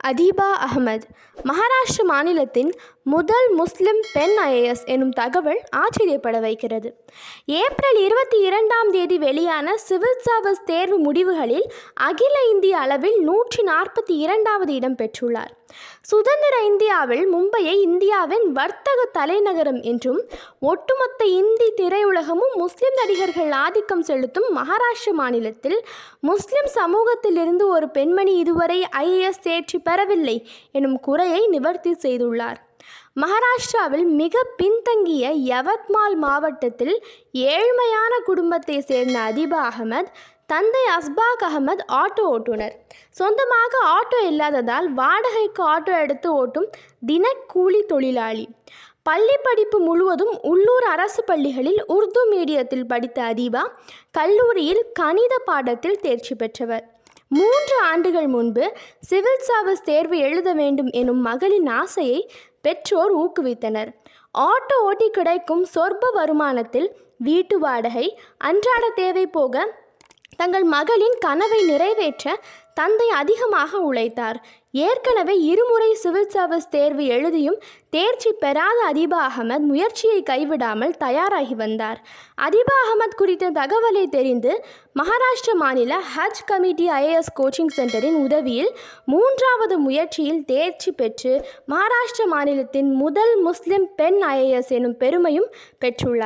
அதீபா அகமது மகாராஷ்டிர மாநிலத்தின் முதல் முஸ்லிம் பெண் ஐஏஎஸ் எனும் தகவல் ஆச்சரியப்பட வைக்கிறது. ஏப்ரல் 22ஆம் தேதி வெளியான சிவில் சர்வீஸ் தேர்வு முடிவுகளில் அகில இந்திய அளவில் 142வது இடம் பெற்றுள்ளார். சுதந்திர இந்தியாவில் மும்பையை இந்தியாவின் வர்த்தக தலைநகரம் என்றும், ஒட்டுமொத்த இந்தி திரையுலகமும் முஸ்லிம் நடிகர்கள் ஆதிக்கம் செலுத்தும் மகாராஷ்டிர மாநிலத்தில் முஸ்லிம் சமூகத்திலிருந்து ஒரு பெண்மணி இதுவரை ஐஏஎஸ் தேர்ச்சி பெறவில்லை எனும் குறையை நிவர்த்தி செய்துள்ளார். மகாராஷ்டிராவில் மிக பின்தங்கிய யவத்மால் மாவட்டத்தில் ஏழ்மையான குடும்பத்தை சேர்ந்த அதீபா அகமது தந்தை அஸ்பாக் அகமது ஆட்டோ ஓட்டுநர். சொந்தமாக ஆட்டோ இல்லாததால் வாடகைக்கு ஆட்டோ எடுத்து ஓட்டும் தினக்கூலி தொழிலாளி. பள்ளி படிப்பு முழுவதும் உள்ளூர் அரசு பள்ளிகளில் உருது மீடியத்தில் படித்த அதீபா கல்லூரியில் கணித பாடத்தில் தேர்ச்சி பெற்றவர். 3 ஆண்டுகள் முன்பு சிவில் சர்வீஸ் தேர்வு எழுத வேண்டும் எனும் மகளின் ஆசையை பெற்றோர் ஊக்குவித்தனர். ஆட்டோ ஓட்டி கிடைக்கும் சொற்ப வருமானத்தில் வீட்டு வாடகை, அன்றாட தேவை போக தங்கள் மகளின் கனவை நிறைவேற்ற தந்தை அதிகமாக உழைத்தார். ஏற்கனவே 2 முறை சிவில் சர்வீஸ் தேர்வு எழுதியும் தேர்ச்சி பெறாத அதீபா அகமது முயற்சியை கைவிடாமல் தயாராகி வந்தார். அதீபா அகமது குறித்த தகவலை தெரிந்து மகாராஷ்டிர மாநில ஹஜ் கமிட்டி ஐஏஎஸ் கோச்சிங் சென்டரின் உதவியில் 3வது முயற்சியில் தேர்ச்சி பெற்று மகாராஷ்டிர மாநிலத்தின் முதல் முஸ்லிம் பெண் ஐஏஎஸ் எனும் பெருமையும் பெற்றுள்ளார்.